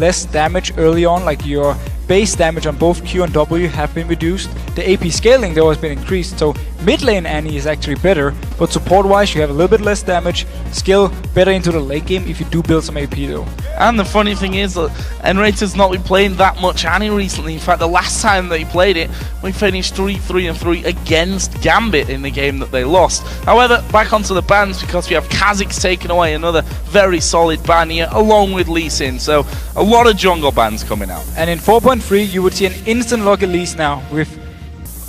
less damage early on, like your base damage on both Q and W have been reduced. The AP scaling though has been increased, so mid lane Annie is actually better, but support wise you have a little bit less damage, skill better into the late game if you do build some AP though. And the funny thing is that Enrater's not been playing that much Annie recently. In fact, the last time that he played it, we finished 3-3-3 against Gambit in the game that they lost. However, back onto the bans, because we have Kha'Zix taken away, another very solid ban here, along with Lee Sin. So a lot of jungle bans coming out. And in 4.3 you would see an instant lock release now, with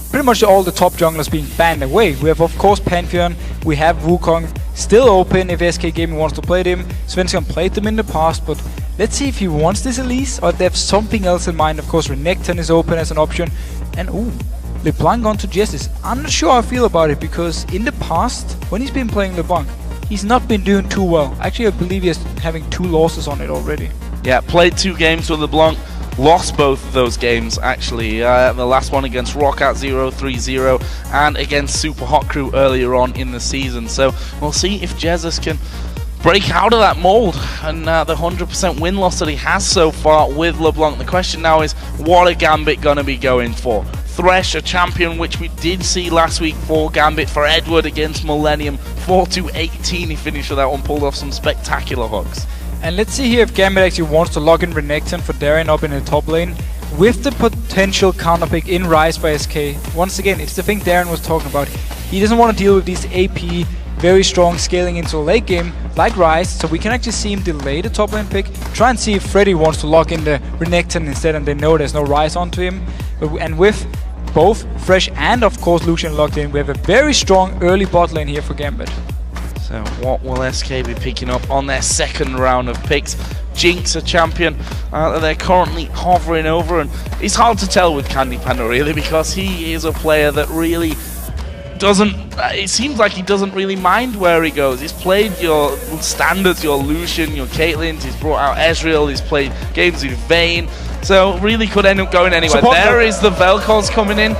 pretty much all the top junglers being banned away. We have of course Pantheon, we have Wukong still open if SK Gaming wants to play them. Svensson played them in the past, but let's see if he wants this release or if they have something else in mind. Of course Renekton is open as an option, and ooh, LeBlanc onto Justice. I'm not sure how I feel about it, because in the past when he's been playing LeBlanc, he's not been doing too well. Actually I believe he's having 2 losses on it already. Yeah, played 2 games with LeBlanc. Lost both of those games actually, the last one against Rockout 0-3-0 and against Super Hot Crew earlier on in the season. So we'll see if Jesus can break out of that mold and the 100% win-loss that he has so far with LeBlanc. The question now is, what are Gambit going to be going for? Thresh, a champion which we did see last week for Gambit, for Edward against Millennium, 4-18 he finished with that one, pulled off some spectacular hooks. And let's see here if Gambit actually wants to lock in Renekton for Darien up in the top lane with the potential counter pick in Ryze by SK. Once again, it's the thing Darien was talking about. He doesn't want to deal with these AP, very strong scaling into a late game like Ryze, so we can actually see him delay the top lane pick, try and see if Freddy wants to lock in the Renekton instead, and they know there's no Ryze onto him. And with both Thresh and of course Lucian locked in, we have a very strong early bot lane here for Gambit. So what will SK be picking up on their second round of picks? Jinx, a champion that they're currently hovering over, and it's hard to tell with Candy Panda really, because he is a player that really doesn't, it seems like he doesn't really mind where he goes. He's played your standards, your Lucian, your Caitlyn's, he's brought out Ezreal, he's played games with Vayne, so really could end up going anywhere. There is the Vel'Koz coming in.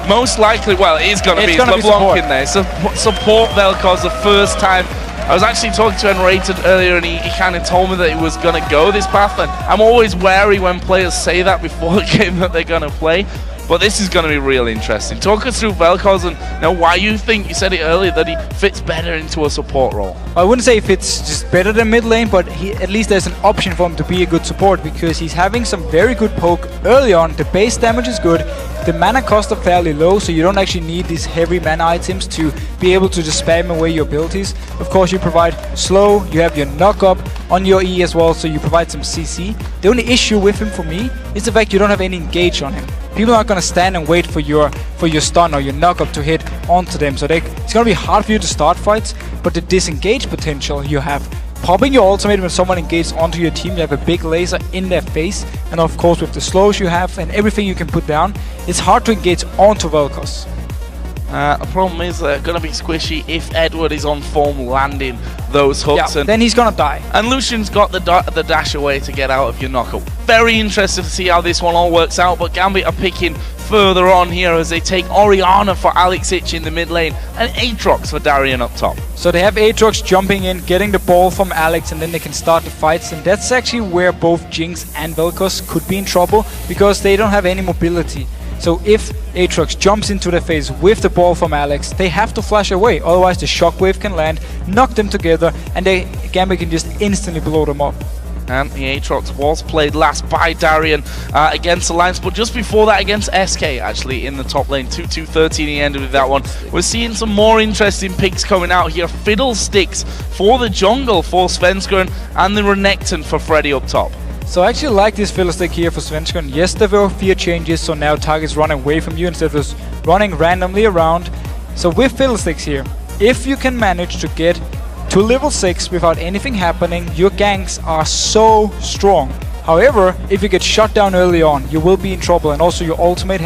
Most likely, well, it is going to be LeBlanc in there. So support Vel'Koz the first time. I was actually talking to Enrated earlier, and he kind of told me that he was going to go this path. And I'm always wary when players say that before the game that they're going to play. But this is going to be real interesting. Talk us through Vel'Koz and why you think, you said it earlier, that he fits better into a support role. I wouldn't say he fits just better than mid lane, but at least there's an option for him to be a good support, because he's having some very good poke early on. The base damage is good, the mana costs are fairly low, so you don't actually need these heavy mana items to be able to just spam away your abilities. Of course you provide slow, you have your knock up on your E as well, so you provide some CC. The only issue with him for me is the fact you don't have any engage on him. People aren't going to stand and wait for your stun or your knock-up to hit onto them, so it's going to be hard for you to start fights, but the disengage potential you have, popping your ultimate when someone engages onto your team, you have a big laser in their face, and of course with the slows you have and everything you can put down, it's hard to engage onto Vel'Koz. The problem is they're going to be squishy if Edward is on form landing those hooks. Yeah, and then he's going to die. And Lucian's got the dash away to get out of your knockup. Very interested to see how this one all works out, but Gambit are picking further on here as they take Orianna for Alexic in the mid lane and Aatrox for Darien up top. So they have Aatrox jumping in, getting the ball from Alex, and then they can start the fights, and that's actually where both Jinx and Vel'Koz could be in trouble, because they don't have any mobility. So if Aatrox jumps into the face with the ball from Alex, they have to flash away, otherwise the shockwave can land, knock them together, and Gambit can just instantly blow them up. And the Aatrox was played last by Darien against Alliance, but just before that against SK actually in the top lane. 2-2-13 he ended with that one. We're seeing some more interesting picks coming out here. Fiddlesticks for the jungle for Svensson, and the Renekton for Freddy up top. So I actually like this Fiddlestick here for Svensson. Yes, there were fear changes, so now targets run away from you instead of just running randomly around. So with Fiddlesticks here, if you can manage to get to level 6 without anything happening, your ganks are so strong. However, if you get shot down early on, you will be in trouble, and also your ultimate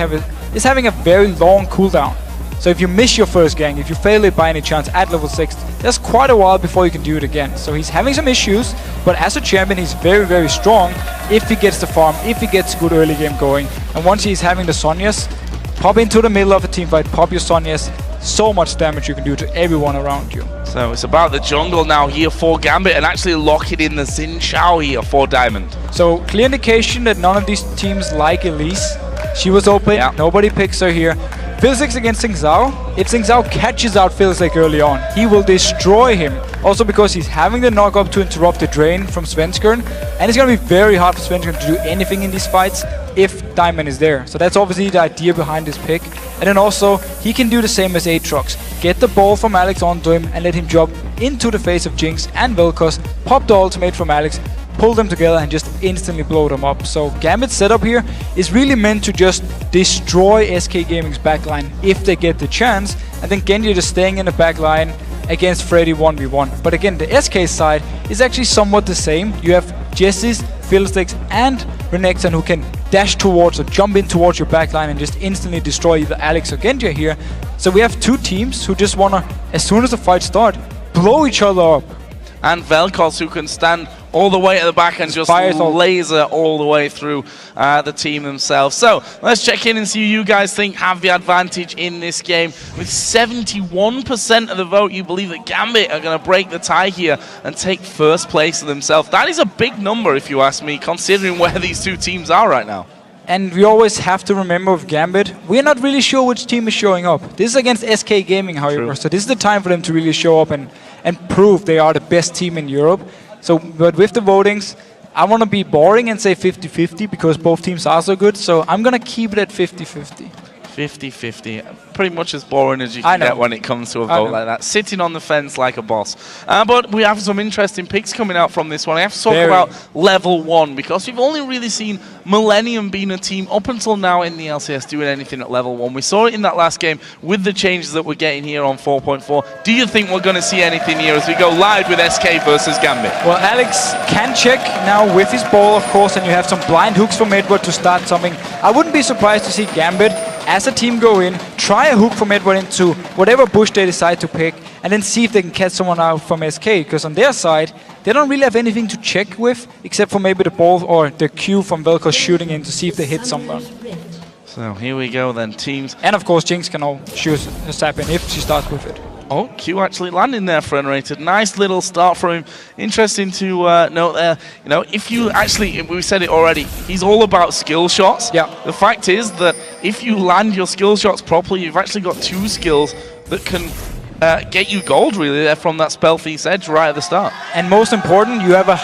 is having a very long cooldown. So if you miss your first gank, if you fail it by any chance at level 6, that's quite a while before you can do it again. So he's having some issues, but as a champion he's very, very strong if he gets the farm, if he gets good early game going. And once he's having the Sonias, pop into the middle of a team fight, pop your Sonias, so much damage you can do to everyone around you. So it's about the jungle now here for Gambit and actually locking in the Xin Chao here for Diamond. So clear indication that none of these teams like Elise. She was open, nobody picks her here. Philsix against Xing Zhao. If Xing Zhao catches out Philsix early on, he will destroy him. Also because he's having the knock up to interrupt the drain from Svenskern. And it's going to be very hard for Svenskern to do anything in these fights if Diamond is there. So that's obviously the idea behind this pick. And then also, he can do the same as Aatrox. Get the ball from Alex onto him and let him jump into the face of Jinx and Vel'Koz. Pop the ultimate from Alex. Pull them together and just instantly blow them up. So Gambit's setup here is really meant to just destroy SK Gaming's backline if they get the chance. I think Genji just staying in the backline against Freddy 1v1. But again, the SK side is actually somewhat the same. You have Jessis, Fiddlesticks and Renekton who can dash towards or jump in towards your backline and just instantly destroy either Alex or Genji here. So we have two teams who just wanna, as soon as the fight starts, blow each other up. And Vel'Koz who can stand all the way at the back and just laser all the way through the team themselves. So let's check in and see who you guys think have the advantage in this game. With 71% of the vote, you believe that Gambit are going to break the tie here and take first place for themselves. That is a big number, if you ask me, considering where these two teams are right now. And we always have to remember with Gambit, we're not really sure which team is showing up. This is against SK Gaming, however, so this is the time for them to really show up and prove they are the best team in Europe. So, but with the votings, I want to be boring and say 50-50 because both teams are so good, so I'm going to keep it at 50-50. 50-50. Pretty much as boring as you can get when it comes to a vote like that. Sitting on the fence like a boss. But we have some interesting picks coming out from this one. I have to talk about level 1 because we've only really seen Millennium being a team up until now in the LCS doing anything at level 1. We saw it in that last game with the changes that we're getting here on 4.4. Do you think we're going to see anything here as we go live with SK versus Gambit? Well, Alex can check now with his ball, of course, and you have some blind hooks from Edward to start something. I wouldn't be surprised to see Gambit as a team go in, try a hook from Edward into whatever bush they decide to pick, and then see if they can catch someone out from SK, because on their side, they don't really have anything to check with, except for maybe the ball or the Q from Vel'Koz shooting in to see if they hit someone. So here we go then, teams. And of course, Jinx can all shoot a sap in if she starts with it. Oh, Q actually landing there for Unrated. Nice little start for him. Interesting to note there. You know, if you actually, we said it already, he's all about skill shots. Yeah. The fact is that if you land your skill shots properly, you've actually got 2 skills that can get you gold, really, there from that Spell Thief's Edge right at the start. And most important, you have a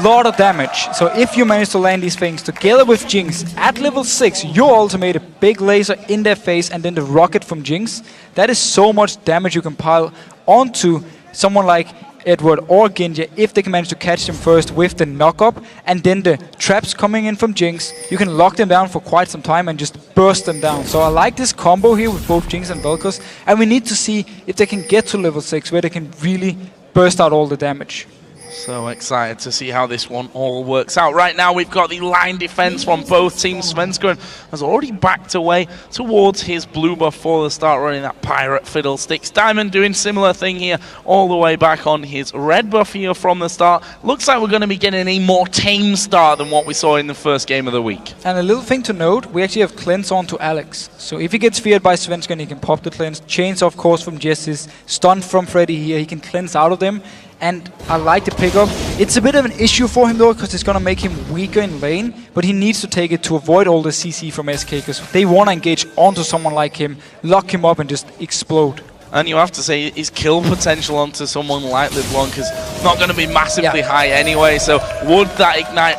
lot of damage. So if you manage to land these things together with Jinx at level 6, your ultimate, a big laser in their face, and then the rocket from Jinx, that is so much damage you can pile onto someone like Edward or Genji if they can manage to catch them first with the knock-up, and then the traps coming in from Jinx. You can lock them down for quite some time and just burst them down. So I like this combo here with both Jinx and Vel'Koz, and we need to see if they can get to level 6 where they can really burst out all the damage. So excited to see how this one all works out. Right now we've got the line defense from both teams. Svenskeren has already backed away towards his blue buff for the start, running that pirate Fiddlesticks. Diamond doing similar thing here, all the way back on his red buff here from the start. Looks like we're going to be getting a more tame start than what we saw in the first game of the week. And a little thing to note, we actually have cleanse on to Alex. So if he gets feared by Svenskeren, he can pop the cleanse. Chains, of course, from Jessis. Stun from Freddy here, he can cleanse out of them. And I like the pickup. It's a bit of an issue for him though, because it's going to make him weaker in lane, but he needs to take it to avoid all the CC from SK, because they want to engage onto someone like him, lock him up and just explode. And you have to say his kill potential onto someone like LeBlanc is not going to be massively high anyway, so would that ignite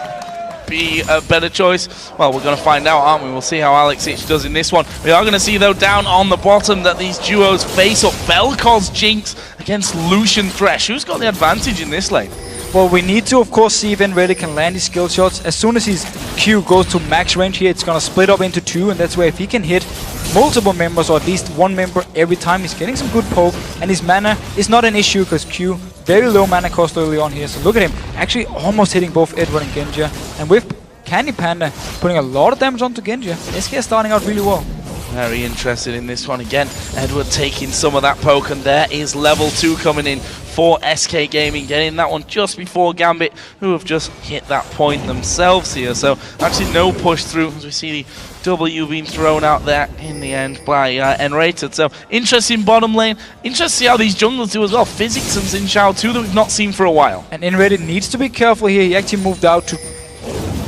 be a better choice? Well, we're going to find out, aren't we? We'll see how Alex Ich does in this one. We are going to see, though, down on the bottom that these duos face up. Vel'Koz Jinx against Lucian Thresh. Who's got the advantage in this lane? Well, we need to, of course, see if Enredi can land his skill shots. As soon as his Q goes to max range here, it's going to split up into 2, and that's where if he can hit multiple members, or at least one member every time, he's getting some good poke, and his mana is not an issue, because Q, very low mana cost early on here. So look at him, actually almost hitting both Edward and Genji. And with Candy Panda putting a lot of damage onto Genji, SK is starting out really well. Very interested in this one again. Edward taking some of that poke, and there is level 2 coming in for SK Gaming, getting that one just before Gambit, who have just hit that point themselves here. So actually no push through, as we see the W being thrown out there in the end by N-Rated. So interesting bottom lane. Interesting to see how these junglers do as well. Physics and Xin Zhao, two that we've not seen for a while. And N-Rated needs to be careful here. He actually moved out to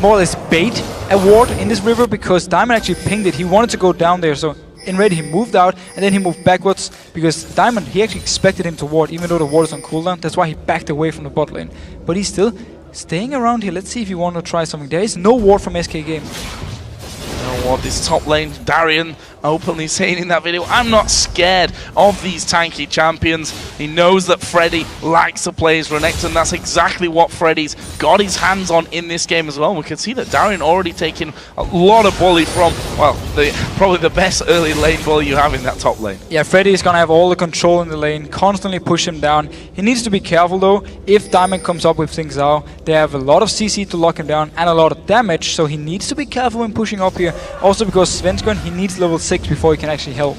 more or less bait a ward in this river because Diamond actually pinged it. He wanted to go down there, so N-Rated, he moved out and then he moved backwards because Diamond, he actually expected him to ward even though the ward is on cooldown. That's why he backed away from the bot lane. But he's still staying around here. Let's see if he wants to try something. There is no ward from SK Gaming. No ward this top lane. Darian openly saying in that video, I'm not scared of these tanky champions. He knows that Freddy likes to play his Renekton. That's exactly what Freddy's got his hands on in this game as well. We can see that Darian already taking a lot of bully from, well, probably the best early lane bully you have in that top lane. Yeah, Freddy is gonna have all the control in the lane, constantly push him down. He needs to be careful though. If Diamond comes up with Xin Zhao, they have a lot of CC to lock him down and a lot of damage, so he needs to be careful when pushing up here. Also because Svenskeren, he needs level 6 before he can actually help.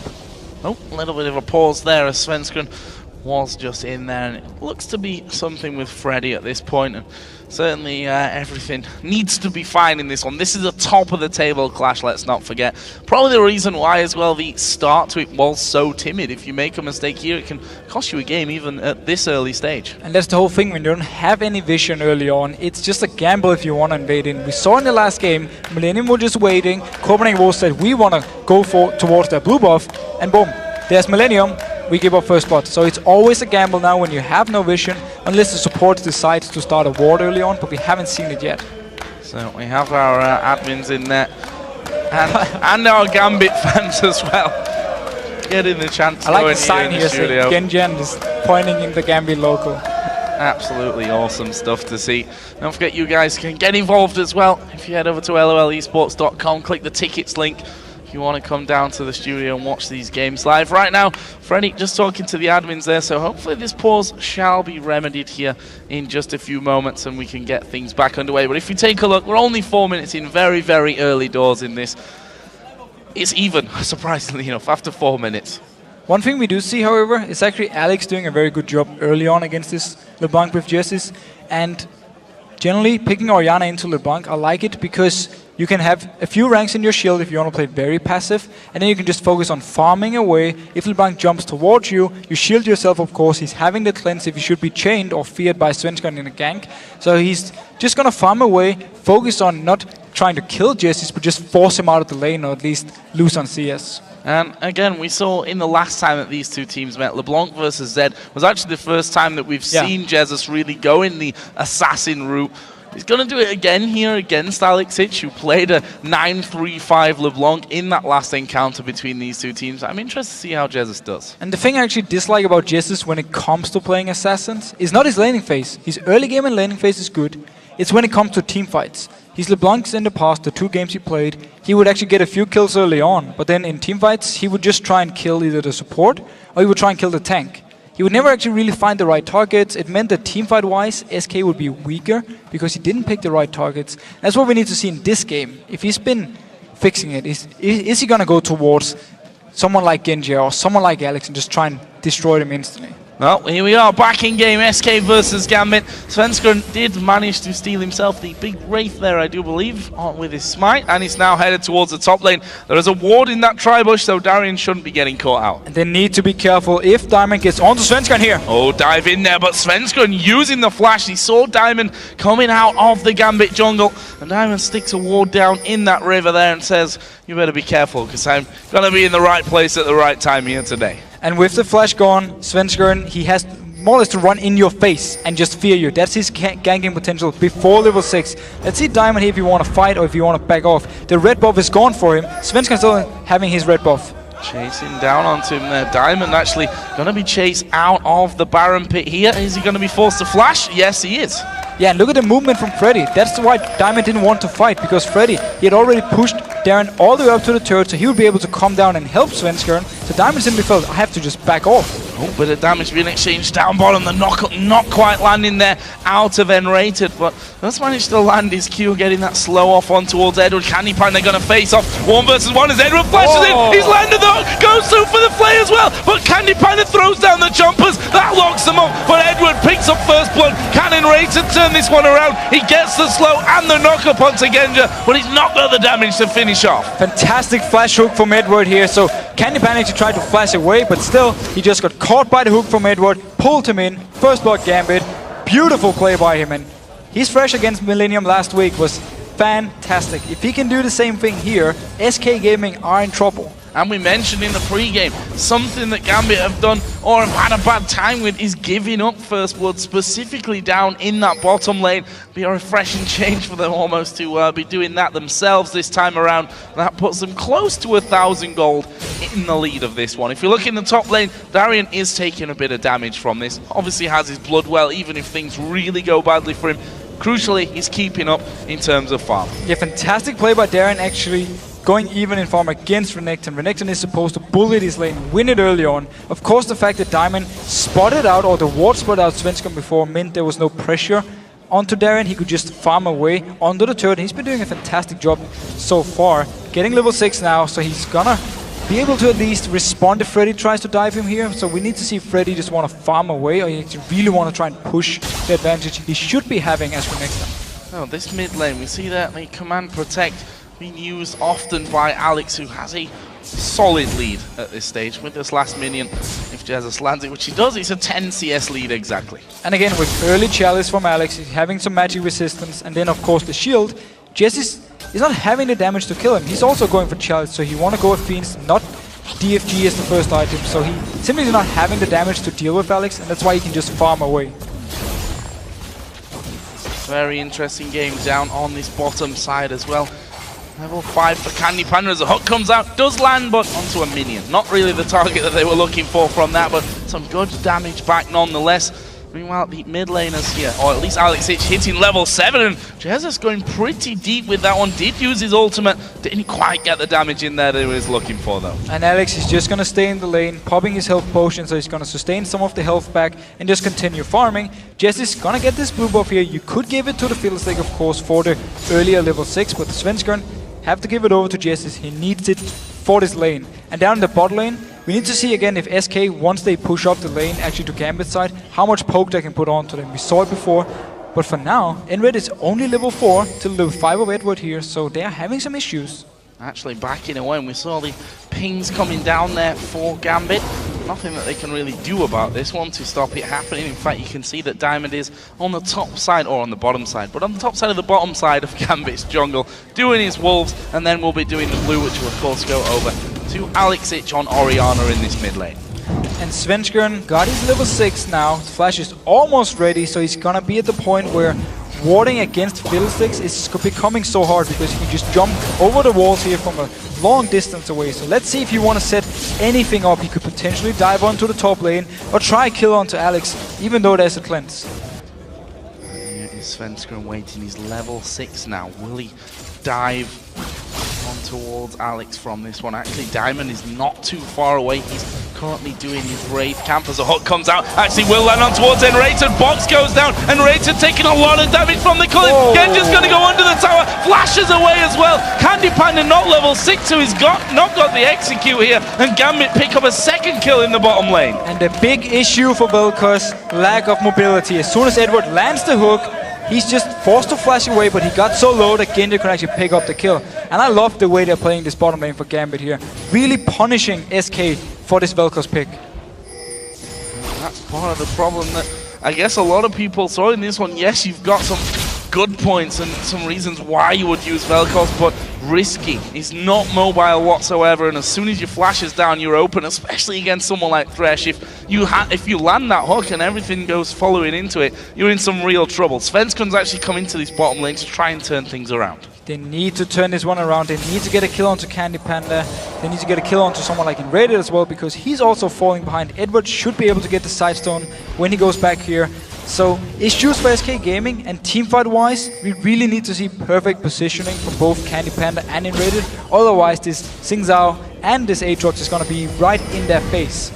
Oh, a little bit of a pause there as Svenskeren was just in there, and it looks to be something with Freddy at this point, and certainly everything needs to be fine in this one. This is a top of the table clash, let's not forget. Probably the reason why as well the start to it was so timid. If you make a mistake here, it can cost you a game even at this early stage. And that's the whole thing, when you don't have any vision early on, it's just a gamble if you want to invade in. We saw in the last game, Millennium were just waiting, Copenhagen Wolves said we want to go towards their blue buff, and boom, there's Millennium. We give up first spot. So it's always a gamble now when you have no vision, unless the support decides to start a ward early on, but we haven't seen it yet. So we have our admins in there, and our Gambit fans as well, getting the chance to I like go the in sign here here, in the studio. Genjan is pointing in the Gambit logo. Absolutely awesome stuff to see. Don't forget, you guys can get involved as well. If you head over to lolesports.com, click the tickets link. If you want to come down to the studio and watch these games live. Right now, Freddy just talking to the admins there, so hopefully this pause shall be remedied here in just a few moments and we can get things back underway. But if you take a look, we're only 4 minutes in, very, very early doors in this. It's even, surprisingly enough, after 4 minutes. One thing we do see, however, is actually Alex doing a very good job early on against this LeBlanc with Jessis, and generally picking Orianna into LeBlanc, I like it because you can have a few ranks in your shield if you want to play very passive, and then you can just focus on farming away. If LeBlanc jumps towards you, you shield yourself, of course. He's having the cleanse if he should be chained or feared by Svenskeren in a gank. So he's just going to farm away, focus on not trying to kill Jessis, but just force him out of the lane or at least lose on CS. And again, we saw in the last time that these two teams met, LeBlanc versus Zed was actually the first time that we've seen Jesus really go in the assassin route. He's going to do it again here against Alex Hitch, who played a 9-3-5 LeBlanc in that last encounter between these two teams. I'm interested to see how Jesus does. And the thing I actually dislike about Jesus when it comes to playing assassins is not his laning phase. His early game and laning phase is good. It's when it comes to team fights. His LeBlancs in the past, the 2 games he played, he would actually get a few kills early on, but then in team fights, he would just try and kill either the support or he would try and kill the tank. He would never actually really find the right targets. It meant that teamfight-wise, SK would be weaker because he didn't pick the right targets. That's what we need to see in this game. If he's been fixing it, is he going to go towards someone like Genji or someone like Alex and just try and destroy them instantly? Well, here we are, back in game, SK versus Gambit. Svenskeren did manage to steal himself the big Wraith there, I do believe, with his smite, and he's now headed towards the top lane. There is a ward in that tri-bush, so Darian shouldn't be getting caught out. And they need to be careful if Diamond gets onto Svenskeren here. Oh, dive in there, but Svenskeren using the flash. He saw Diamond coming out of the Gambit jungle, and Diamond sticks a ward down in that river there and says, you better be careful, because I'm going to be in the right place at the right time here today. And with the flash gone, Svenskeren, he has more or less to run in your face and just fear you. That's his ganking potential before level 6. Let's see Diamond here if you want to fight or if you want to back off. The red buff is gone for him. Svenskeren still having his red buff. Chasing down onto him there. Diamond actually going to be chased out of the Baron pit here. Is he going to be forced to flash? Yes, he is. Yeah, and look at the movement from Freddy. That's why Diamond didn't want to fight, because Freddy, he had already pushed Darren all the way up to the turret, so he would be able to come down and help Svenskeren. So Diamond simply felt, I have to just back off. Oh, bit of damage being exchanged down bottom. The knock not quite landing there out of N-rated, but let's manage to land his Q, getting that slow off on towards Edward. Candy Pan, they're going to face off 1 versus 1 as Edward flashes in. He's landed the hook, goes through for the play as well, but Candy Panda throws down the jumpers. That locks them up, but Edward picks up first blood. Can N-rated turn this one around? He gets the slow and the knock up onto Genja, but he's not got the damage to finish off. Fantastic flash hook from Edward here. So Candy Pan actually tried to flash away, but still, he just got caught by the hook from Edward, pulled him in, first blood Gambit, beautiful play by him, and his fresh against Millennium last week was fantastic. If he can do the same thing here, SK Gaming are in trouble. And we mentioned in the pre-game, something that Gambit have done or have had a bad time with is giving up first blood, specifically down in that bottom lane. Be a refreshing change for them almost to be doing that themselves this time around. That puts them close to 1,000 gold in the lead of this one. If you look in the top lane, Darian is taking a bit of damage from this. Obviously has his blood well, even if things really go badly for him. Crucially, he's keeping up in terms of farm. Yeah, fantastic play by Darren actually. Going even in farm against Renekton. Renekton is supposed to bully this lane, win it early on. Of course, the fact that Diamond spotted out, or the ward spotted out Svensson before, meant there was no pressure onto Darren. He could just farm away onto the turret. He's been doing a fantastic job so far. Getting level 6 now, so he's gonna be able to at least respond if Freddy tries to dive him here. So we need to see if Freddy just want to farm away, or he really want to try and push the advantage he should be having as Renekton. Oh, this mid lane, we see that the command protect being used often by Alex, who has a solid lead at this stage with this last minion. If Jesus lands it, which he does, it's a 10 CS lead exactly. And again, with early chalice from Alex, he's having some magic resistance, and then of course the shield. Jess is not having the damage to kill him. He's also going for chalice, so he want to go with Fiends, not DFG as the first item. So he simply is not having the damage to deal with Alex, and that's why he can just farm away. Very interesting game down on this bottom side as well. Level 5 for Candy Panda as the hook comes out, does land, but onto a minion. Not really the target that they were looking for from that, but some good damage back nonetheless. Meanwhile, the mid laners here, or at least Alex H hitting level 7, and Jesus going pretty deep with that one. Did use his ultimate, didn't quite get the damage in there that he was looking for though. And Alex is just going to stay in the lane, popping his health potion, so he's going to sustain some of the health back and just continue farming. Jess is going to get this blue buff here. You could give it to the Fiddlestick, of course, for the earlier level 6, but the Svensson have to give it over to Jesus. He needs it for this lane. And down in the bot lane, we need to see again if SK, once they push up the lane actually to Gambit's side, how much poke they can put onto them. We saw it before, but for now, Enred is only level 4 till level 5 of Edward here, so they are having some issues. Actually backing away, and we saw the pings coming down there for Gambit. Nothing that they can really do about this one to stop it happening. In fact, you can see that Diamond is on the top side, or on the bottom side, but on the top side of the bottom side of Gambit's jungle, doing his wolves, and then we'll be doing the blue, which will of course go over to Alex Ich on Orianna in this mid lane. And Svensson got his level 6 now. Flash is almost ready, so he's gonna be at the point where warding against Fiddlesticks is becoming so hard because he just jumped over the walls here from a long distance away. So let's see if you want to set anything up. He could potentially dive onto the top lane or try kill onto Alex, even though there's a cleanse. Here is Svensson waiting. He's level 6 now. Will he dive on towards Alex from this one? Actually, Diamond is not too far away. He's currently doing his Wraith camp as a hook comes out. Actually will land on towards N-rated. Box goes down, and Rated taking a lot of damage from the Cullen. Genja's going to go under the tower, flashes away as well. Candy Panda not level 6, so he's not got the execute here, and Gambit pick up a second kill in the bottom lane. And the big issue for Vel'Koz, lack of mobility. As soon as Edward lands the hook, he's just forced to flash away, but he got so low that Genja could actually pick up the kill. And I love the way they're playing this bottom lane for Gambit here. Really punishing SK for this Vel'Koz pick. That's part of the problem that I guess a lot of people saw in this one. Yes, you've got some good points and some reasons why you would use Vel'Koz, but risky. He's not mobile whatsoever, and as soon as your flash is down, you're open, especially against someone like Thresh. If you land that hook and everything goes following into it, you're in some real trouble. Svensson's actually come into this bottom lane to try and turn things around. They need to turn this one around. They need to get a kill onto Candy Panda. They need to get a kill onto someone like Enrated as well, because he's also falling behind. Edward should be able to get the Sidestone when he goes back here. So, issues for SK Gaming, and teamfight-wise, we really need to see perfect positioning for both Candy Panda and Enrated. Otherwise, this Xing Zhao and this Aatrox is going to be right in their face.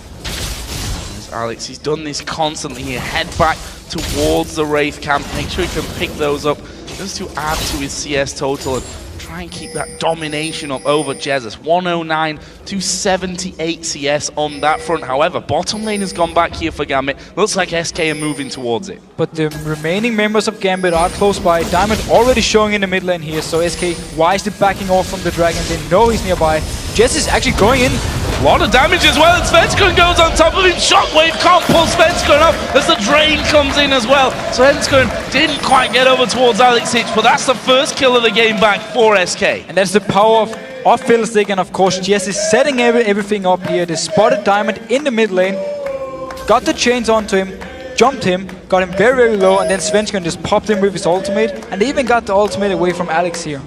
Alex. He's done this constantly here. Head back towards the Wraith camp. Make sure he can pick those up just to add to his CS total and try and keep that domination up over Jesus. 109 to 78 CS on that front. However, bottom lane has gone back here for Gambit. Looks like SK are moving towards it. But the remaining members of Gambit are close by. Diamond already showing in the mid lane here, so SK wisely backing off from the Dragon. They know he's nearby. Jess is actually going in. A lot of damage as well, and Svenskeren goes on top of him. Shockwave can't pull Svenskeren up as the drain comes in as well. Svenskeren didn't quite get over towards Alexic, but that's the first kill of the game back for SK. And that's the power of Fiddlestick, and of course Jess is setting everything up here. They spotted Diamond in the mid lane, got the chains onto him, jumped him, got him very, very low, and then Svenskeren just popped him with his ultimate, and they even got the ultimate away from Alex here.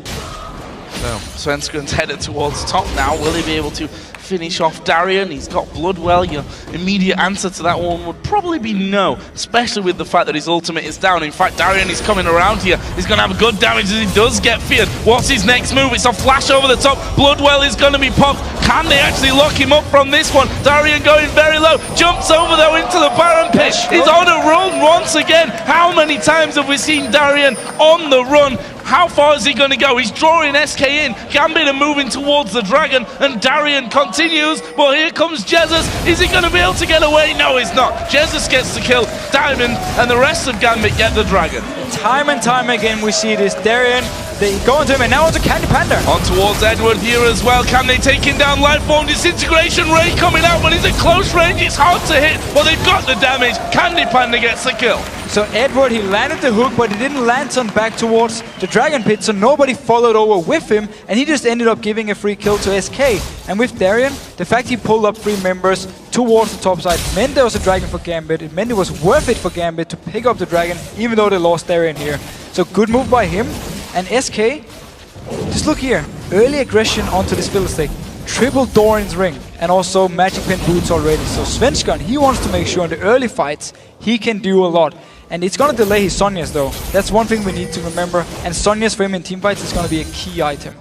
So Svenskeren's headed towards top now. Will he be able to finish off Darian? He's got Bloodwell. Your immediate answer to that one would probably be no, especially with the fact that his ultimate is down. In fact, Darian is coming around here. He's going to have good damage as he does get feared. What's his next move? It's a flash over the top. Bloodwell is going to be popped. Can they actually lock him up from this one? Darian going very low. Jumps over though into the Baron pit. He's on a run once again. How many times have we seen Darian on the run? How far is he going to go? He's drawing SK in. Gambit are moving towards the Dragon, and Darian continues. But here comes Jesus. Is he going to be able to get away? No, he's not. Jesus gets the kill. Diamond and the rest of Gambit get the Dragon. Time and time again we see this. Darian, they go into him, and now onto Candy Panda. On towards Edward here as well. Can they take him down? Lifeform Disintegration Ray coming out, but he's at close range. It's hard to hit. Well, they've got the damage. Candy Panda gets the kill. So Edward, he landed the hook, but he didn't land on back towards the Dragon Pit, so nobody followed over with him, and he just ended up giving a free kill to SK. And with Darian, the fact he pulled up 3 members towards the top side meant there was a Dragon for Gambit. It meant it was worth it for Gambit to pick up the Dragon, even though they lost Darian here. So good move by him. And SK, just look here, early aggression onto this Fiddlestick. Triple Doran's ring, and also Magic Pen boots already. So Svenskeren, he wants to make sure in the early fights he can do a lot. And it's gonna delay his Sonya's though. That's one thing we need to remember. And Sonya's for him in teamfights is gonna be a key item.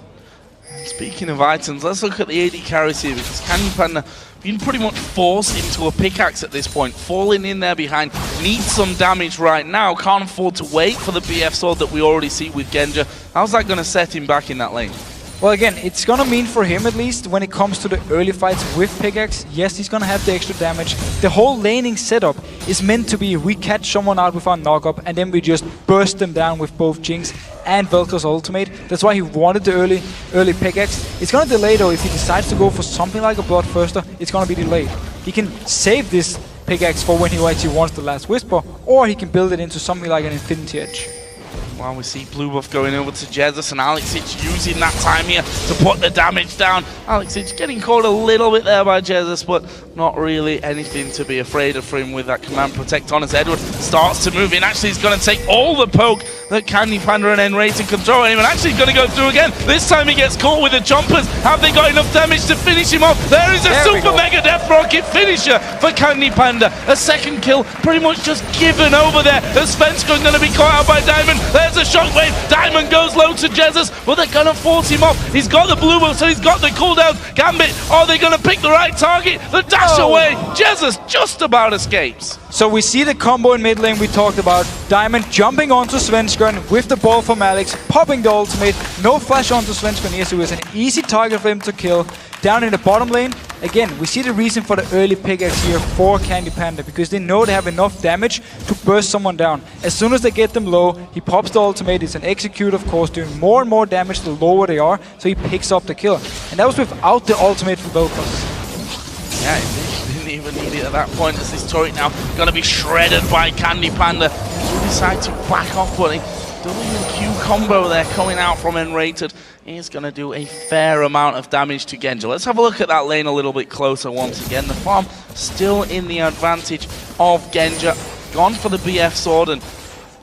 Speaking of items, let's look at the AD carries here, because Candy Panda been pretty much forced into a pickaxe at this point, falling in there behind, needs some damage right now, can't afford to wait for the BF sword that we already see with Genja. How's that going to set him back in that lane? Well, again, it's gonna mean for him at least, when it comes to the early fights with pickaxe, yes, he's gonna have the extra damage. The whole laning setup is meant to be, we catch someone out with our knock-up, and then we just burst them down with both Jinx and Vel'Koz ultimate. That's why he wanted the early pickaxe. It's gonna delay though. If he decides to go for something like a Bloodthirster, it's gonna be delayed. He can save this pickaxe for when he actually wants the last Whisper, or he can build it into something like an Infinity Edge. Well, we see blue buff going over to Jesus, and Alexic using that time here to put the damage down. Alexic getting caught a little bit there by Jesus, but not really anything to be afraid of for him with that command protect on as Edward starts to move in. Actually, he's going to take all the poke that Candy Panda and Enraged can throw at him, and actually he's going to go through again. This time he gets caught with the chompers. Have they got enough damage to finish him off? There is a super mega death rocket finisher for Candy Panda. A second kill pretty much just given over there. As Svenskeren going to be caught out by Diamond. There's a shockwave. Diamond goes low to Jesus, but they're going to force him off. He's got the blue buff, so he's got the cooldown. Gambit, are they going to pick the right target? The dash away. Jesus just about escapes. So we see the combo in mid lane we talked about. Diamond jumping onto Svenskeren with the ball from Alex, popping the ultimate. No flash onto Svenskeren here, so it's an easy target for him to kill. Down in the bottom lane, again, we see the reason for the early pickaxe here for Candy Panda, because they know they have enough damage to burst someone down. As soon as they get them low, he pops the ultimate. It's an execute, of course, doing more and more damage the lower they are, so he picks up the kill. And that was without the ultimate from Vel'Koz. Yeah, he didn't even need it at that point, as this turret now going to be shredded by Candy Panda. He decides to back off, but W&Q combo there coming out from Enrated is going to do a fair amount of damage to Genja. Let's have a look at that lane a little bit closer once again. The farm still in the advantage of Genja. Gone for the BF sword, and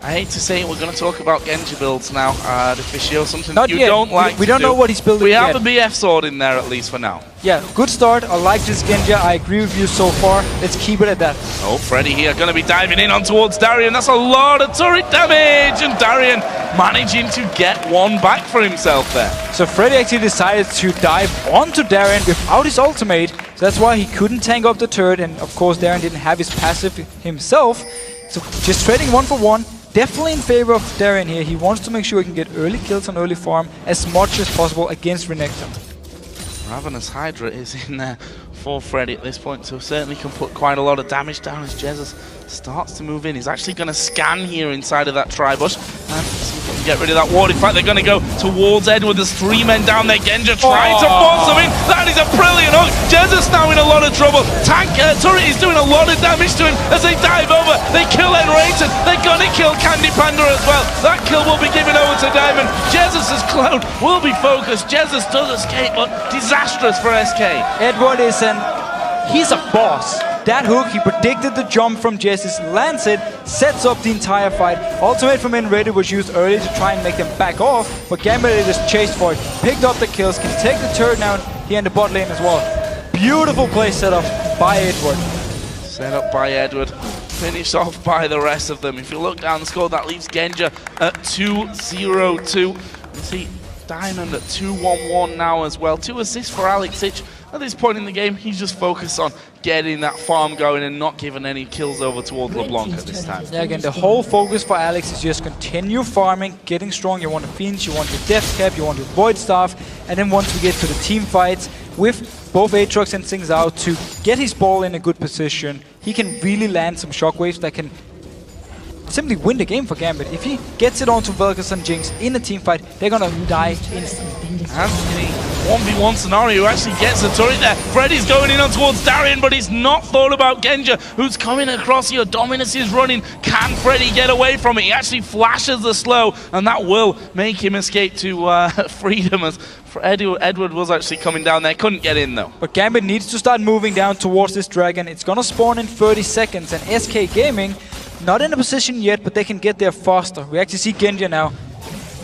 I hate to say it, we're going to talk about Genja builds now. Deficio, something Not you yet. don't like We don't know what he's building yet. We have a BF sword in there, at least for now. Yeah, good start. I like this Genja. I agree with you so far. Let's keep it at that. Oh, Freddy here going to be diving in on towards Darian. That's a lot of turret damage, and Darian managing to get one back for himself there. So Freddy actually decided to dive onto Darren without his ultimate. So that's why he couldn't tank up the turret, and of course Darren didn't have his passive himself. So just trading 1-for-1. Definitely in favor of Darren here. He wants to make sure he can get early kills on early farm as much as possible against Renekton. Ravenous Hydra is in there for Freddy at this point, so certainly can put quite a lot of damage down as Jesus starts to move in. He's actually going to scan here inside of that tri-bush and see if he can get rid of that ward. In fact, they're going to go towards Edward. There's 3 men down there. Genja trying to force him in. That is a brilliant hook. Jesus now in a lot of trouble. Tank turret is doing a lot of damage to him as they dive over. They kill Enrated. They're going to kill Candy Panda as well. That kill will be given over to Diamond. Jesus' cloud will be focused. Jesus does escape, but disastrous for SK. Edward is he's a boss. That hook, he predicted the jump from Jesus, lands it, sets up the entire fight. Ultimate from Enrated was used early to try and make them back off, but Gambit just chased for it, picked up the kills, can take the turret now here in the bot lane as well. Beautiful play set up by Edward. Set up by Edward, finished off by the rest of them. If you look down the score, that leaves Genja at 2-0-2. You see Diamond at 2-1-1 now as well. 2 assists for Alexic. At this point in the game, he's just focused on getting that farm going and not giving any kills over towards LeBlanc at this time. Yeah, again, the whole focus for Alex is just continue farming, getting strong. You want the Fiends, you want your Death Cap, you want your Void Staff, and then once we get to the team fights with both Aatrox and Sings out to get his ball in a good position, he can really land some shockwaves that can simply win the game for Gambit. If he gets it onto Vel'Koz and Jinx in a team fight, they're gonna die instantly. And in a 1v1 scenario, who actually gets the turret there. Freddy's going in on towards Darien, but he's not thought about Genja, who's coming across here. Dominus is running. Can Freddy get away from it? He actually flashes the slow, and that will make him escape to freedom as Edward was actually coming down there. Couldn't get in though. But Gambit needs to start moving down towards this dragon. It's gonna spawn in 30 seconds, and SK Gaming not in a position yet, but they can get there faster. We actually see Genja now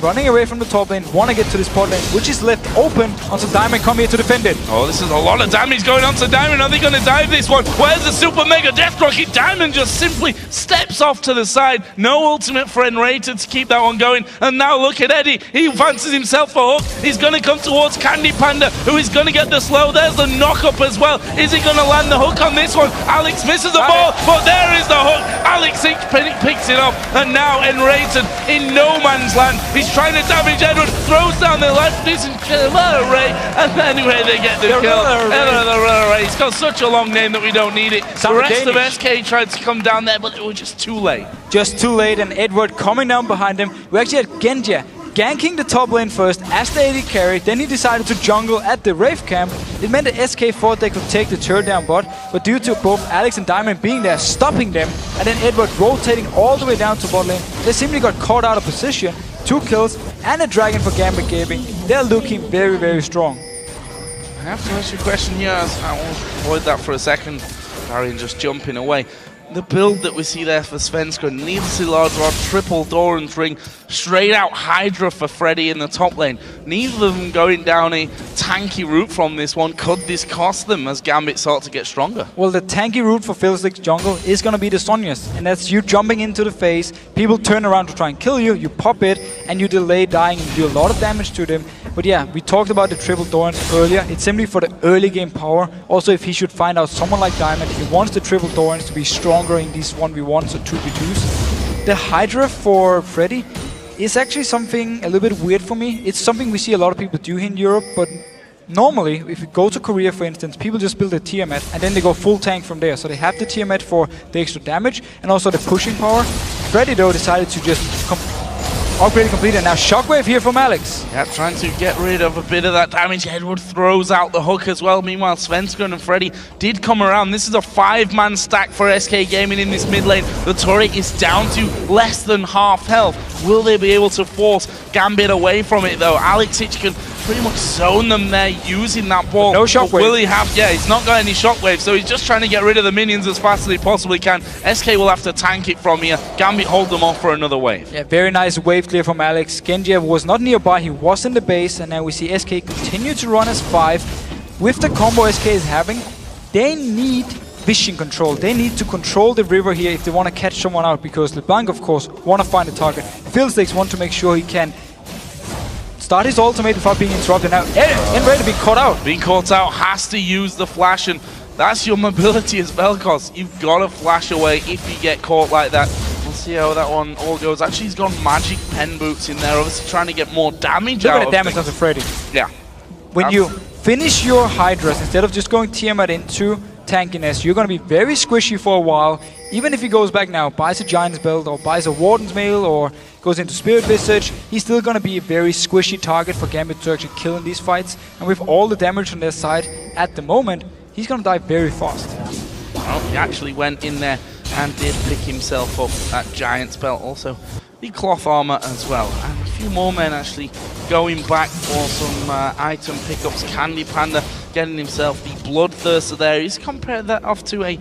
running away from the top lane, want to get to this pot lane, which is left open until Diamond come here to defend it. Oh, this is a lot of damage going on to Diamond. Are they going to dive this one? Where's the super mega death rocket? Diamond just simply steps off to the side. No ultimate for Enrated to keep that one going. And now look at Eddie. He fancies himself for hook. He's going to come towards Candy Panda, who is going to get the slow. There's the knock up as well. Is he going to land the hook on this one? Alex misses the ball, but there is the hook. Alex picks it up, and now Enrated in no man's land. He's trying to damage Edward, throws down the left, Ray, and anyway they get the kill. He's got such a long name that we don't need it. The rest of SK tried to come down there, but they were just too late. Just too late, and Edward coming down behind him. We actually had Genja ganking the top lane first as the AD carry, then he decided to jungle at the Wraith camp. It meant that SK thought they could take the turret down bot, but due to both Alex and Diamond being there, stopping them, and then Edward rotating all the way down to bot lane, they simply got caught out of position. 2 kills and a dragon for Gambit Gaming. They're looking very, very strong. I have to ask you a question here. I will avoid that for a second. Darian just jumping away. The build that we see there for Svenska, needlessly large rod, triple Doran's ring, straight out Hydra for Freddy in the top lane. Neither of them going down a tanky route from this one. Could this cost them as Gambit start to get stronger? Well, the tanky route for Fiddlestick's jungle is going to be the Sonya's, and that's you jumping into the face, people turn around to try and kill you, you pop it, and you delay dying and do a lot of damage to them. But yeah, we talked about the triple Dorans earlier. It's simply for the early game power. Also, if he should find out someone like Diamond, he wants the triple Dorans to be stronger in these 1v1s or 2v2s. The Hydra for Freddy is actually something a little bit weird for me. It's something we see a lot of people do here in Europe, but normally, if you go to Korea, for instance, people just build a Tiamat and then they go full tank from there. So they have the Tiamat for the extra damage and also the pushing power. Freddy, though, decided to just upgrade complete, and now Shockwave here from Alex. Yeah, trying to get rid of a bit of that damage. Edward throws out the hook as well. Meanwhile, Svenskeren and Freddy did come around. This is a 5-man stack for SK Gaming in this mid lane. The turret is down to less than half health. Will they be able to force Gambit away from it, though? Alex can pretty much zone them there using that ball. No shockwave. Will he have... Yeah, he's not got any shockwave, so he's just trying to get rid of the minions as fast as he possibly can. SK will have to tank it from here. Gambit hold them off for another wave. Yeah, very nice wave clear from Alex. Genji was not nearby, he was in the base, and now we see SK continue to run as 5. With the combo SK is having, they need vision control. They need to control the river here if they want to catch someone out, because LeBlanc, of course, want to find a target. Fiddlesticks want to make sure he can start his ultimate without being interrupted. Now, and ready to be caught out. Being caught out, has to use the flash, and that's your mobility as well, cause you've got to flash away if you get caught like that. We'll see how that one all goes. Actually, he's got magic pen boots in there, obviously trying to get more damage out of Look at the damage onto Freddy. Yeah. When you finish your Hydras, instead of just going Tiamat into tankiness, you're going to be very squishy for a while. Even if he goes back now, buys a Giant's Belt or buys a Warden's Mail or goes into Spirit Visage, he's still going to be a very squishy target for Gambit to actually kill in these fights. And with all the damage on their side at the moment, he's going to die very fast. Well, he actually went in there and did pick himself up that Giant's Belt. Also, the cloth armor as well. And a few more men actually going back for some item pickups. Candy Panda getting himself the Bloodthirster there. He's compared that off to a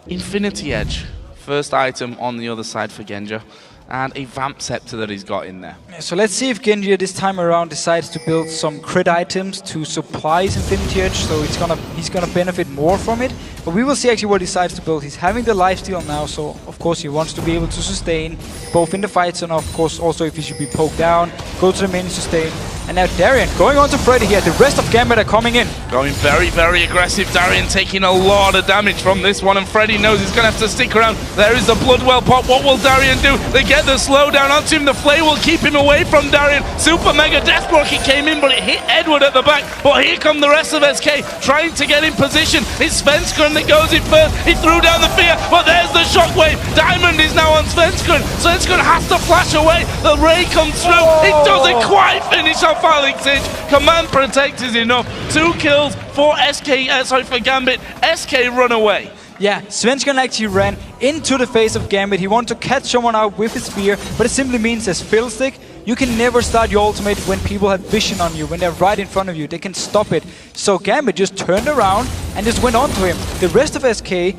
Infinity Edge. First item on the other side for Genja. And a Vamp Scepter that he's got in there. So let's see if Genji this time around decides to build some crit items to supply his Infinity Edge, so he's gonna benefit more from it. But we will see actually what he decides to build. He's having the lifesteal now, so of course he wants to be able to sustain both in the fights and of course also if he should be poked down, go to the main sustain. And now Darien going on to Freddy here. The rest of Gambit are coming in. Going very, very aggressive. Darien taking a lot of damage from this one, and Freddy knows he's going to have to stick around. There is the Bloodwell pop. What will Darien do? They get the slowdown onto him. The Flay will keep him away from Darien. Super Mega Death Rocket came in, but it hit Edward at the back. But here come the rest of SK trying to get in position. It's Svenskeren that goes in first. He threw down the fear, but there's the shockwave. Diamond is now on Svenskeren. Svenskeren has to flash away. The Ray comes through. It doesn't quite finish off Alex Ich. Command Protect is enough. 2 kills for for Gambit. SK run away. Yeah, Svenskeren actually ran into the face of Gambit. He wanted to catch someone out with his spear, but it simply means as Fiddlestick, you can never start your ultimate when people have vision on you, when they're right in front of you. They can stop it. So Gambit just turned around and just went on to him. The rest of SK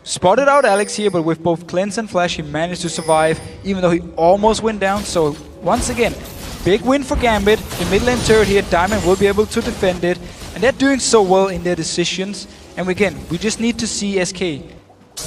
spotted out Alex here, but with both Cleanse and Flash, he managed to survive, even though he almost went down. So once again, big win for Gambit. The mid lane turret here, Diamond will be able to defend it. And they're doing so well in their decisions. And again, we just need to see SK.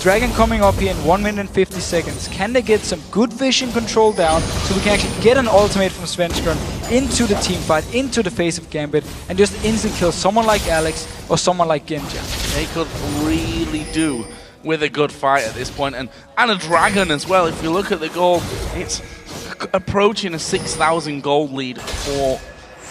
Dragon coming up here in 1 minute and 50 seconds. Can they get some good vision control down so we can actually get an ultimate from Svenskeren into the team fight, into the face of Gambit, and just instantly kill someone like Alex or someone like Genja? They could really do with a good fight at this point, and a Dragon as well. If you look at the goal, it's approaching a 6,000 gold lead for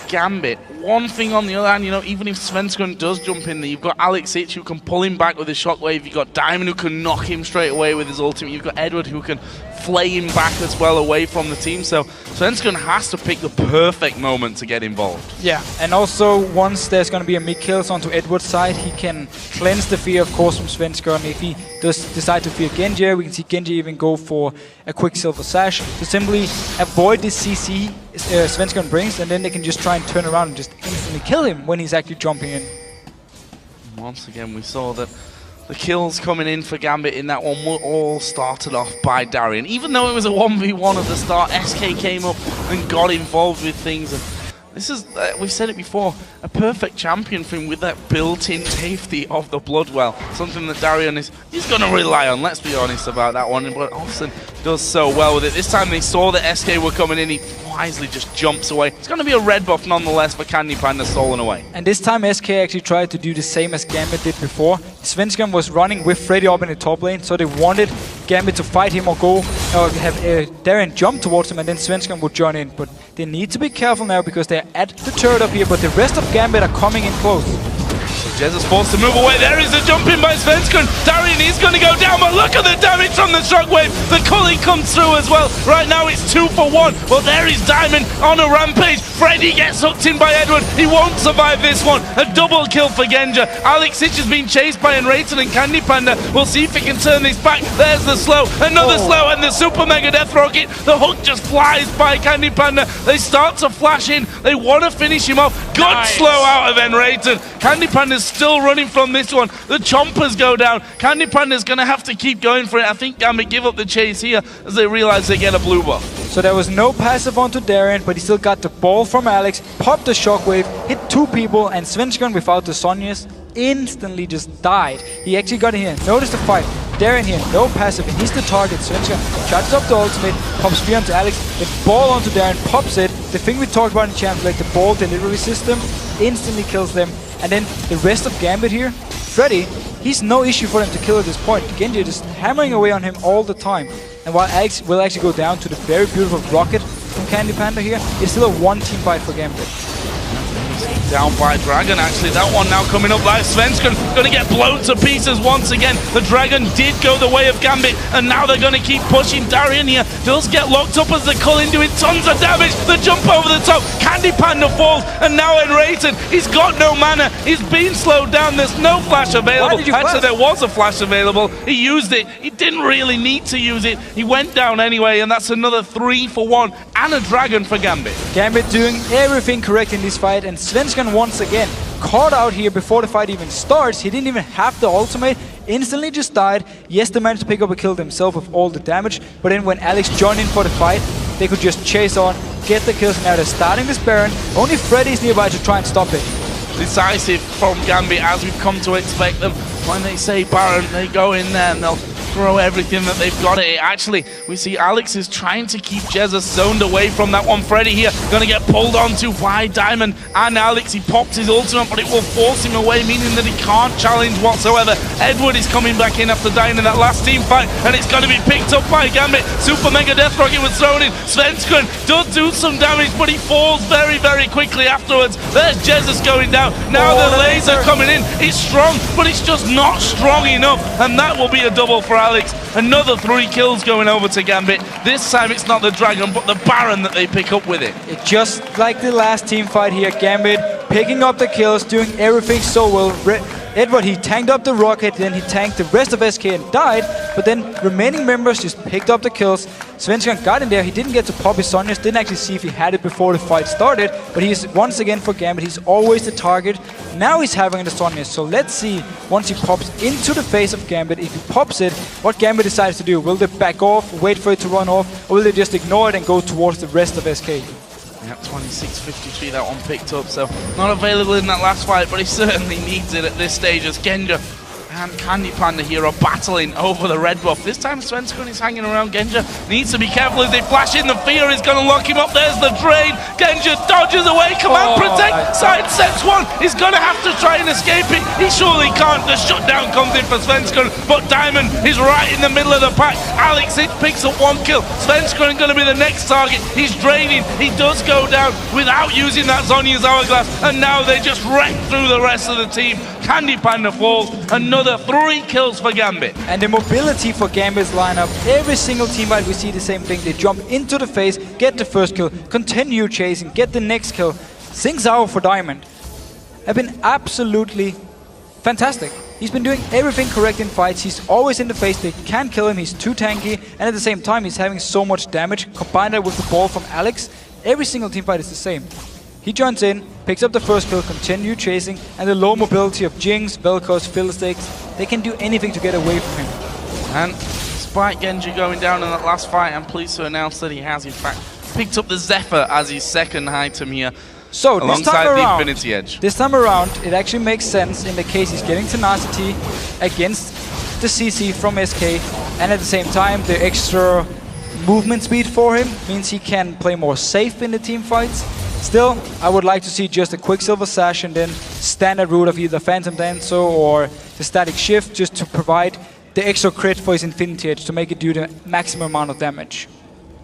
Gambit. One thing on the other hand, you know, even if Svenskeren does jump in there, you've got Alex Ich who can pull him back with his shockwave, you've got Diamond who can knock him straight away with his ultimate, you've got Edward who can flay him back as well away from the team, so Svenskeren has to pick the perfect moment to get involved. Yeah, and also once there's going to be a mid kills onto Edward's side, he can cleanse the fear, of course, from Svenskeren. If he does decide to fear Genji, we can see Genji even go for a Quicksilver Sash to simply avoid this CC Svenskeren brings, and then they can just try and turn around and just instantly kill him when he's actually jumping in. Once again, we saw that the kills coming in for Gambit in that one were all started off by Darien. Even though it was a 1v1 at the start, SK came up and got involved with things. And this is, we've said it before, a perfect champion for him with that built-in safety of the Bloodwell. Something that Darien he's going to rely on, let's be honest about that one. But Austin does so well with it. This time they saw that SK were coming in, he wisely just jumps away. It's going to be a red buff nonetheless for Candy Panda, stolen away. And this time SK actually tried to do the same as Gambit did before. Svenskeren was running with Freddy up in the top lane, so they wanted Gambit to fight him or go, or have Darien jump towards him, and then Svenskeren would join in. But they need to be careful now because they're at the turret up here, but the rest of Gambit are coming in close. Jez is forced to move away. There is a jump in by Svenskeren. Darien is going to go down, but look at the damage from the shockwave. The culling comes through as well. Right now it's 2 for 1. Well, there is Diamond on a rampage. Freddy gets hooked in by Edward. He won't survive this one. A double kill for Genja. Alex Ich has been chased by Enrayton and Candy Panda. We'll see if he can turn this back. There's the slow. Another slow and the Super Mega Death Rocket. The hook just flies by Candy Panda. They start to flash in. They want to finish him off. Good slow out of Enrayton. Candy Panda's still running from this one. The chompers go down. Candy Panda's going to have to keep going for it. I think Gambit give up the chase here as they realize they get a blue buff. So there was no passive onto Darien, but he still got the ball from Alex, popped the shockwave, hit 2 people, and Svenskeren without the Sonias instantly just died. He actually got in here. Notice the fight. Darien here, no passive, and he's the target. Svenska charges up the ultimate, pops spear onto Alex, then ball onto Darien, pops it. The thing we talked about in Champions League, the ball delivery system, instantly kills them. And then the rest of Gambit here, Freddy, he's no issue for them to kill at this point. Genji just hammering away on him all the time. And while Alex will actually go down to the very beautiful rocket from Candy Panda here, it's still a one-team fight for Gambit. Down by Dragon, actually. That one now coming up like Svensson. Going to get blown to pieces once again. The Dragon did go the way of Gambit, and now they're going to keep pushing. Darien here does get locked up as the Cullen doing tons of damage. The jump over the top. Candy Panda falls, and now Enrayton, he's got no mana. He's been slowed down. There's no flash available. Actually, there was a flash available. He used it. He didn't really need to use it. He went down anyway, and that's another 3 for 1 and a Dragon for Gambit. Gambit doing everything correct in this fight, and Svensson once again caught out here before the fight even starts. He didn't even have the ultimate, instantly just died. Yes, they managed to pick up a kill themselves with all the damage, but then when Alex joined in for the fight, they could just chase on, get the kills. Now they're starting this Baron. Only Freddy's nearby to try and stop it. Decisive from Gambit, as we've come to expect them. When they say Baron, they go in there and they'll throw everything that they've got at it. Actually, we see Alex is trying to keep Jesus zoned away from that one. Freddy here gonna get pulled onto by Diamond and Alex. He popped his ultimate, but it will force him away, meaning that he can't challenge whatsoever. Edward is coming back in after dying in that last team fight, and it's gonna be picked up by Gambit. Super Mega Death Rocket was thrown in. Svensson does do some damage, but he falls very, very quickly afterwards. There's Jesus going down. Now the laser coming in. It's strong, but it's just not strong enough, and that will be a double for Alex. Another 3 kills going over to Gambit. This time it's not the Dragon, but the Baron that they pick up with it. Just like the last team fight here, Gambit picking up the kills, doing everything so well. Edward, he tanked up the rocket, then he tanked the rest of SK and died, but then remaining members just picked up the kills. Svensson got in there, he didn't get to pop his Sonya's, didn't actually see if he had it before the fight started, but he's once again for Gambit, he's always the target. Now he's having the Sonya's, so let's see, once he pops into the face of Gambit, if he pops it, what Gambit decides to do. Will they back off, wait for it to run off, or will they just ignore it and go towards the rest of SK? Yep, 26-53, that one picked up, so not available in that last fight, but he certainly needs it at this stage as Genja and Candy Panda here are battling over the red buff. This time Svensson is hanging around Genja. Needs to be careful as they flash in. The fear is going to lock him up. There's the drain. Genja dodges away. Command protect. Side sets one. He's going to have to try and escape it. He surely can't. The shutdown comes in for Svensson, but Diamond is right in the middle of the pack. Alex picks up 1 kill. Svensson going to be the next target. He's draining. He does go down without using that Zonya's Hourglass, and now they just wreck through the rest of the team. Candy Panda falls. Another 3 kills for Gambit. And the mobility for Gambit's lineup, every single team fight we see the same thing. They jump into the face, get the first kill, continue chasing, get the next kill. Sing Zhao for Diamond have been absolutely fantastic. He's been doing everything correct in fights. He's always in the face. They can't kill him. He's too tanky. And at the same time, he's having so much damage. Combine that with the ball from Alex. Every single team fight is the same. He joins in, picks up the first kill, continue chasing, and the low mobility of Jinx, Vel'Koz, Fiddlesticks, they can do anything to get away from him. And despite Genji going down in that last fight, I'm pleased to announce that he has in fact picked up the Zephyr as his second item here. So alongside the Infinity Edge. This time around, it actually makes sense in the case he's getting tenacity against the CC from SK, and at the same time, the extra movement speed for him means he can play more safe in the team fights. Still, I would like to see just a Quicksilver Sash and then standard route of either Phantom Dancer or the Static Shift just to provide the extra crit for his Infinity Edge to make it do the maximum amount of damage.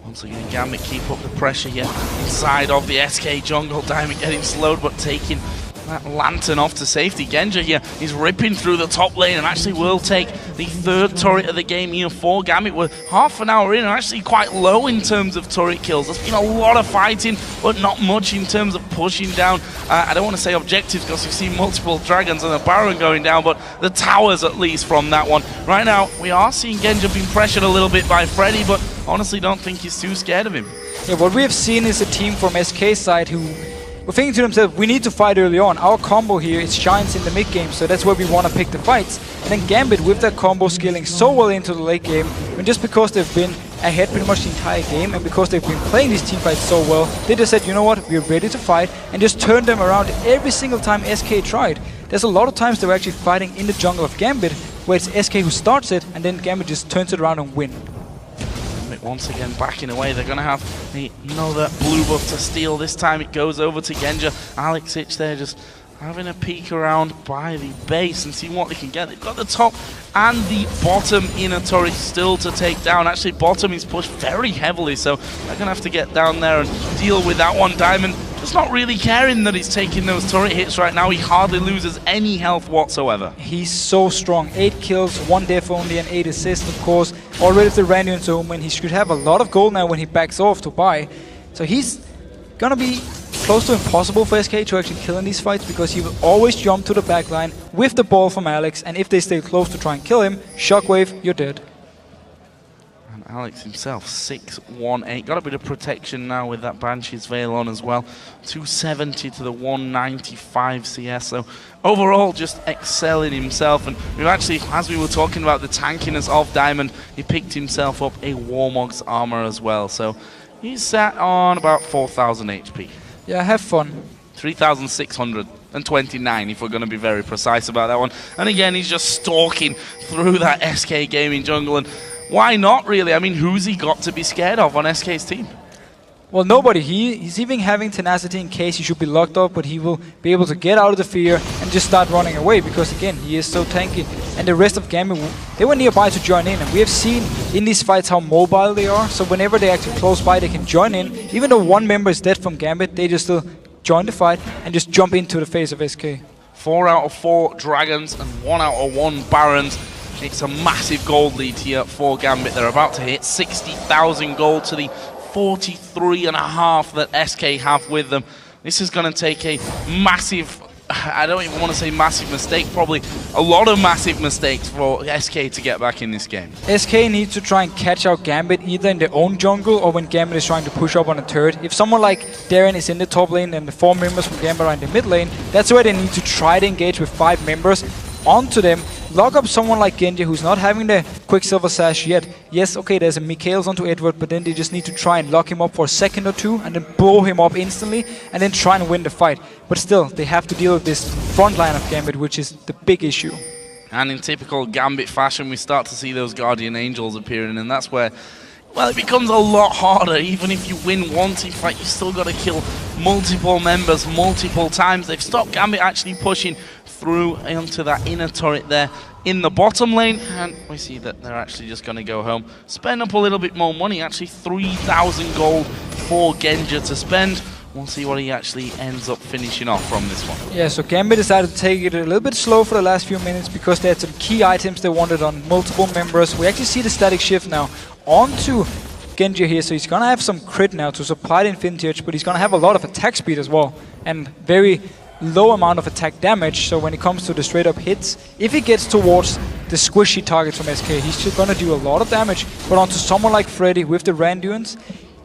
Once again, Gambit keep up the pressure here inside of the SK jungle. Diamond getting slowed but taking that Lantern off to safety. Genja here is ripping through the top lane and actually will take the 3rd turret of the game here for Gambit. We're half an hour in and actually quite low in terms of turret kills. There's been a lot of fighting, but not much in terms of pushing down. I don't want to say objectives because we've seen multiple dragons and the Baron going down, but the towers at least from that one. Right now, we are seeing Genja being pressured a little bit by Freddy, but honestly don't think he's too scared of him. Yeah, what we have seen is a team from SK side who were thinking to themselves, we need to fight early on. Our combo here, it shines in the mid game, so that's where we want to pick the fights. And then Gambit with their combo scaling so well into the late game, and just because they've been ahead pretty much the entire game, and because they've been playing these team fights so well, they just said, you know what, we're ready to fight, and just turned them around every single time SK tried. There's a lot of times they were actually fighting in the jungle of Gambit, where it's SK who starts it, and then Gambit just turns it around and win. Once again backing away, they're going to have another blue buff to steal. This time it goes over to Genja. Alex Ich there just having a peek around by the base and see what they can get. They've got the top and the bottom inner turret still to take down. Actually, bottom is pushed very heavily, so they're going to have to get down there and deal with that one. Diamond just not really caring that he's taking those turret hits right now. He hardly loses any health whatsoever. He's so strong. 8 kills, 1 death only, and 8 assists, of course. Already with the Randuin Zone, and he should have a lot of gold now when he backs off to buy. So he's gonna be close to impossible for SK to actually kill in these fights, because he will always jump to the backline with the ball from Alex, and if they stay close to try and kill him, Shockwave, you're dead. And Alex himself, 6-1-8. Got a bit of protection now with that Banshee's Veil on as well. 270 to the 195 CS. So overall, just excelling himself. And we've actually, as we were talking about the tankiness of Diamond, he picked himself up a Warmog's armor as well. So he's sat on about 4,000 HP. Yeah, have fun. 3,629 if we're going to be very precise about that one. And again, he's just stalking through that SK Gaming jungle. And why not, really? I mean, who's he got to be scared of on SK's team? Well, nobody. He's even having tenacity in case he should be locked up, but he will be able to get out of the fear and just start running away, because again, he is so tanky. And the rest of Gambit, they were nearby to join in, and we have seen in these fights how mobile they are. So whenever they're actually close by, they can join in. Even though one member is dead from Gambit, they just still join the fight and just jump into the face of SK. 4 out of 4 Dragons and 1 out of 1 Barons. It's a massive gold lead here for Gambit. They're about to hit 60,000 gold to the 43.5 that SK have with them. This is going to take a massive, I don't even want to say massive mistake, probably a lot of massive mistakes for SK to get back in this game. SK needs to try and catch out Gambit either in their own jungle or when Gambit is trying to push up on a turret. If someone like Darren is in the top lane and the 4 members from Gambit are in the mid lane, that's where they need to try to engage with 5 members onto them. Lock up someone like Genji, who's not having the Quicksilver Sash yet. Yes, okay, there's a Mikhails onto Edward, but then they just need to try and lock him up for a second or two and then blow him up instantly and then try and win the fight. But still, they have to deal with this front line of Gambit, which is the big issue. And in typical Gambit fashion, we start to see those Guardian Angels appearing, and that's where, well, it becomes a lot harder. Even if you win one team fight, you still got to kill multiple members multiple times. They've stopped Gambit actually pushing through into that inner turret there in the bottom lane, and we see that they're actually just going to go home, spend up a little bit more money, actually 3,000 gold for Genja to spend. We'll see what he actually ends up finishing off from this one. Yeah, so Gambit decided to take it a little bit slow for the last few minutes because they had some key items they wanted on multiple members. We actually see the static shift now onto Genji here, so he's going to have some crit now to supply the Infinity Edge, but he's going to have a lot of attack speed as well, and very low amount of attack damage. So when it comes to the straight up hits, if he gets towards the squishy targets from SK, he's still going to do a lot of damage. But onto someone like Freddy with the Randuins,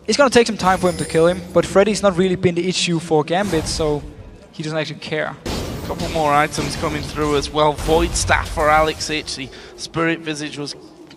it's going to take some time for him to kill him, but Freddy's not really been the issue for Gambit, so he doesn't actually care. A couple more items coming through as well. Void Staff for Alex Ich. The Spirit Visage was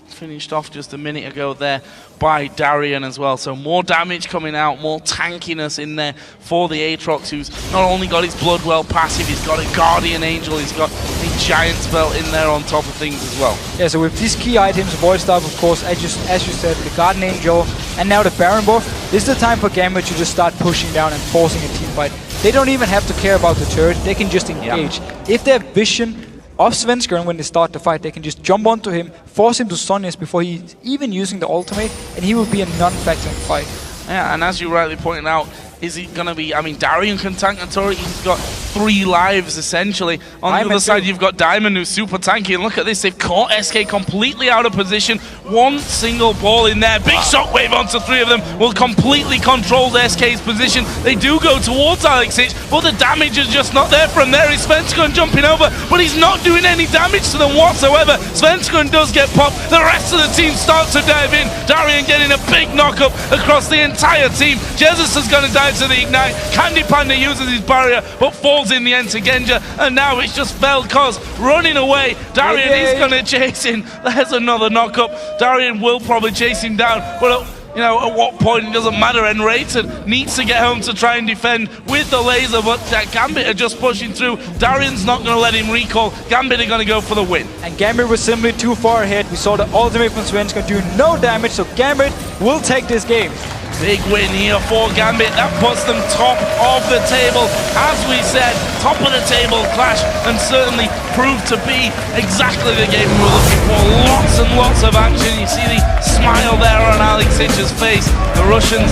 finished off just a minute ago there by Darien as well. So more damage coming out, more tankiness in there for the Aatrox, who's not only got his Bloodwell passive, he's got a Guardian Angel, he's got a Giant Spell in there on top of things as well. Yeah, so with these key items, Void Staff, of course, as you said, the Guardian Angel, and now the Baron buff, this is the time for Gambit to just start pushing down and forcing a team fight. They don't even have to care about the turret, they can just engage. Yep. If they have vision of Svenskeren when they start the fight, they can just jump onto him, force him to Sonya's before he's even using the ultimate, and he will be a non-factor in the fight. Yeah, and as you rightly pointed out, is he going to be... I mean, Darien can tank the turret. He's got 3 lives, essentially. On the other side, you've got Diamond, who's super tanky. And look at this. They've caught SK completely out of position. One single ball in there. Big shockwave onto 3 of them. Will completely control the SK's position. They do go towards Alex Ich, but the damage is just not there from there. Is Svenskeren jumping over, but he's not doing any damage to them whatsoever. Svenskeren does get popped. The rest of the team starts to dive in. Darien getting a big knock-up across the entire team. Jesus is going to die to the Ignite. Candy Panda uses his barrier, but falls in the end to Genja, and now it's just Vel'Koz running away. Darien is going to chase him. There's another knock-up. Darien will probably chase him down, but you know, at what point, it doesn't matter. Enrated needs to get home to try and defend with the laser, but Gambit are just pushing through. Darian's not going to let him recall. Gambit are going to go for the win. And Gambit was simply too far ahead. We saw the ultimate from Svenska do no damage, so Gambit will take this game. Big win here for Gambit. That puts them top of the table. As we said, top of the table clash, and certainly proved to be exactly the game we were looking for. Lots and lots of action. You see the smile there on Alexic's face. The Russians,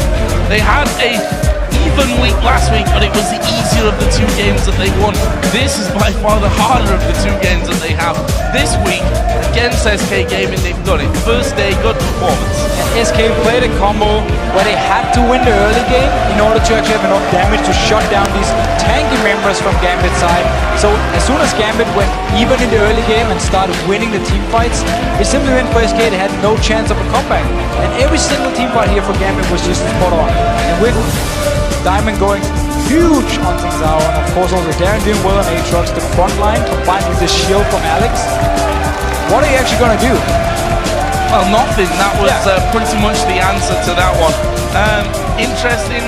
they had a even week last week, but it was the easier of the two games that they won. This is by far the harder of the two games that they have. This week, against SK Gaming, they've done it. First day, good performance. And SK played a combo where they had to win the early game in order to actually have enough damage to shut down these tanky members from Gambit's side. So as soon as Gambit went even in the early game and started winning the team fights, it simply meant for SK they had no chance of a comeback. And every single team fight here for Gambit was just spot on. And with Diamond going huge on Tsingtao, and of course also Darren doing well on Aatrox, the front line combined with the shield from Alex. What are you actually going to do? Well, nothing. That was pretty much the answer to that one. Interesting.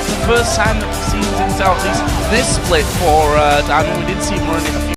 The first time that we've seen Tsingtao, at least this split for Diamond. We did see him running a few